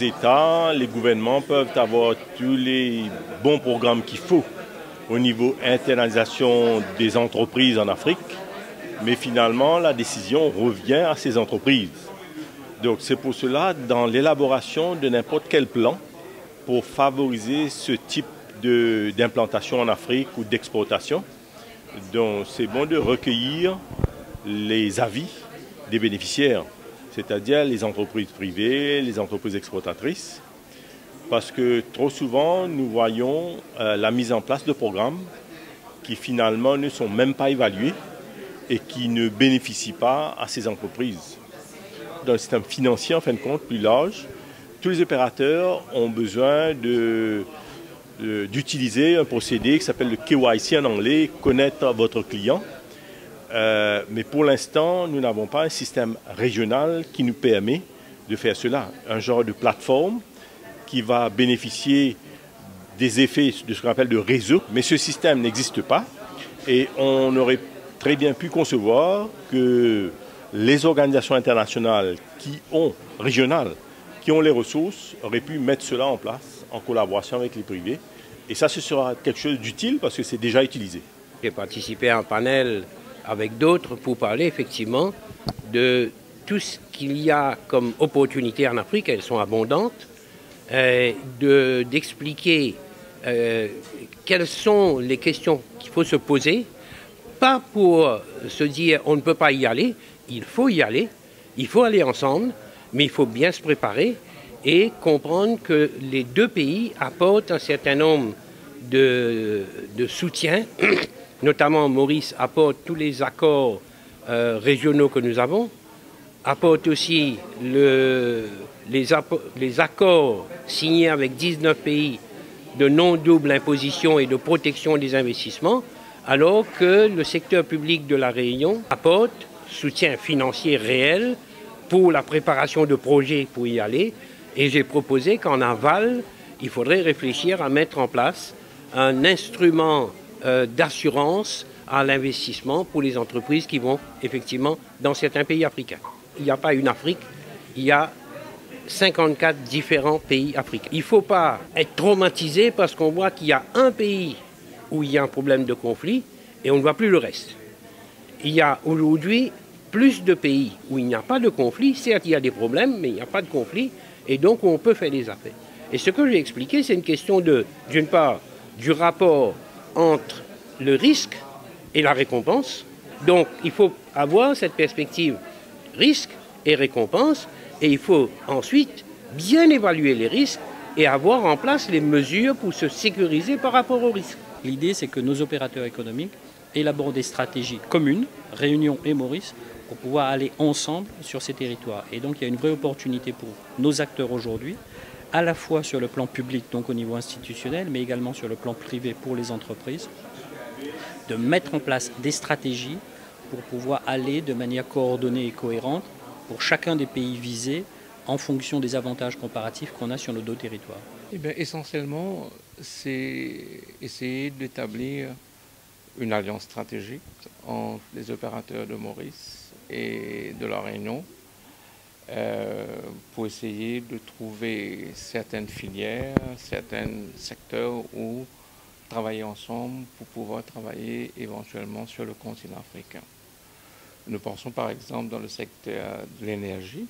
les États, les gouvernements peuvent avoir tous les bons programmes qu'il faut au niveau internalisation des entreprises en Afrique, mais finalement, la décision revient à ces entreprises. Donc c'est pour cela, dans l'élaboration de n'importe quel plan, pour favoriser ce type d'implantation en Afrique ou d'exportation, donc c'est bon de recueillir les avis des bénéficiaires, c'est-à-dire les entreprises privées, les entreprises exportatrices, parce que trop souvent, nous voyons la mise en place de programmes qui finalement ne sont même pas évalués et qui ne bénéficient pas à ces entreprises. Dans le système financier, en fin de compte, plus large, tous les opérateurs ont besoin d'utiliser un procédé qui s'appelle le KYC en anglais, connaître votre client. Mais pour l'instant, nous n'avons pas un système régional qui nous permet de faire cela. Un genre de plateforme qui va bénéficier des effets de ce qu'on appelle de réseau. Mais ce système n'existe pas et on aurait très bien pu concevoir que les organisations internationales régionales, qui ont les ressources, auraient pu mettre cela en place en collaboration avec les privés. Et ça, ce sera quelque chose d'utile parce que c'est déjà utilisé. J'ai participé à un panel avec d'autres pour parler effectivement de tout ce qu'il y a comme opportunités en Afrique, elles sont abondantes, d'expliquer quelles sont les questions qu'il faut se poser, pas pour se dire on ne peut pas y aller, il faut y aller, il faut aller ensemble, mais il faut bien se préparer et comprendre que les deux pays apportent un certain nombre de soutien, notamment Maurice apporte tous les accords régionaux que nous avons, apporte aussi les accords signés avec 19 pays de non-double imposition et de protection des investissements, alors que le secteur public de la Réunion apporte soutien financier réel pour la préparation de projets pour y aller. Et j'ai proposé qu'en aval, il faudrait réfléchir à mettre en place un instrument d'assurance à l'investissement pour les entreprises qui vont effectivement dans certains pays africains. Il n'y a pas une Afrique, il y a 54 différents pays africains. Il ne faut pas être traumatisé parce qu'on voit qu'il y a un pays où il y a un problème de conflit et on ne voit plus le reste. Il y a aujourd'hui plus de pays où il n'y a pas de conflit. Certes, il y a des problèmes, mais il n'y a pas de conflit et donc on peut faire des affaires. Et ce que j'ai expliqué, c'est une question d'une part, du rapport entre le risque et la récompense. Donc, il faut avoir cette perspective risque et récompense et il faut ensuite bien évaluer les risques et avoir en place les mesures pour se sécuriser par rapport aux risques. L'idée, c'est que nos opérateurs économiques élaborent des stratégies communes, Réunion et Maurice, pour pouvoir aller ensemble sur ces territoires. Et donc, il y a une vraie opportunité pour nos acteurs aujourd'hui, à la fois sur le plan public, donc au niveau institutionnel, mais également sur le plan privé pour les entreprises, de mettre en place des stratégies pour pouvoir aller de manière coordonnée et cohérente pour chacun des pays visés en fonction des avantages comparatifs qu'on a sur nos deux territoires. Eh bien, essentiellement, c'est essayer d'établir une alliance stratégique entre les opérateurs de Maurice et de la Réunion pour essayer de trouver certaines filières, certains secteurs où travailler ensemble pour pouvoir travailler éventuellement sur le continent africain. Nous pensons par exemple dans le secteur de l'énergie,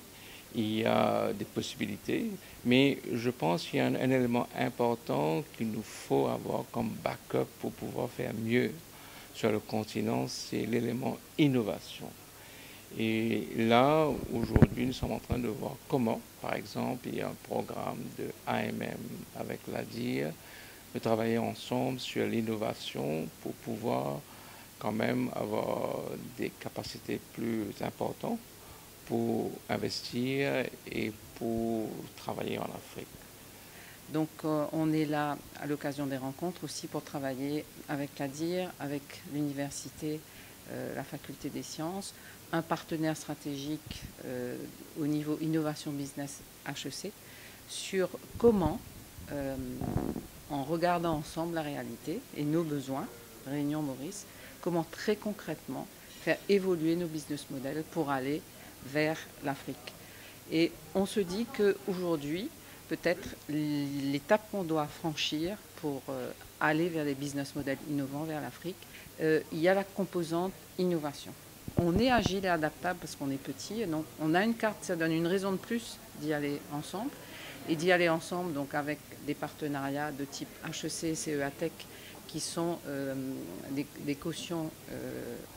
il y a des possibilités, mais je pense qu'il y a un élément important qu'il nous faut avoir comme backup pour pouvoir faire mieux sur le continent, c'est l'élément innovation. Et là, aujourd'hui, nous sommes en train de voir comment, par exemple, il y a un programme de AMM avec l'ADIR, de travailler ensemble sur l'innovation pour pouvoir quand même avoir des capacités plus importantes pour investir et pour travailler en Afrique. Donc on est là à l'occasion des rencontres aussi pour travailler avec l'ADIR, avec l'université, la faculté des sciences, un partenaire stratégique au niveau innovation business HEC sur comment, en regardant ensemble la réalité et nos besoins, Réunion Maurice, comment très concrètement faire évoluer nos business models pour aller vers l'Afrique. Et on se dit qu'aujourd'hui, peut-être l'étape qu'on doit franchir pour aller vers des business models innovants vers l'Afrique. Il y a la composante innovation. On est agile et adaptable parce qu'on est petit, donc on a une carte, ça donne une raison de plus d'y aller ensemble. Et d'y aller ensemble donc avec des partenariats de type HEC, CEATEC, qui sont des cautions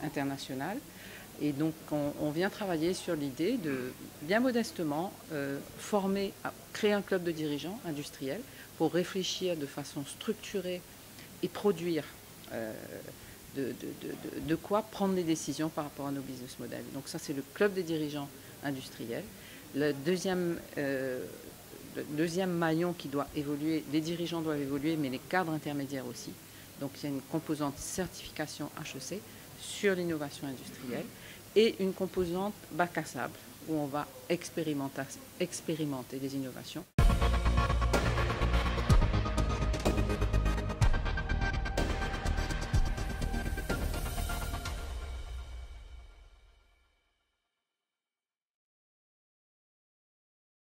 internationales. Et donc on vient travailler sur l'idée de, bien modestement, créer un club de dirigeants industriels pour réfléchir de façon structurée et produire de quoi prendre des décisions par rapport à nos business models. Donc ça, c'est le club des dirigeants industriels. Le deuxième maillon qui doit évoluer, les dirigeants doivent évoluer, mais les cadres intermédiaires aussi. Donc il y a une composante certification HEC sur l'innovation industrielle et une composante bac à sable où on va expérimenter des innovations.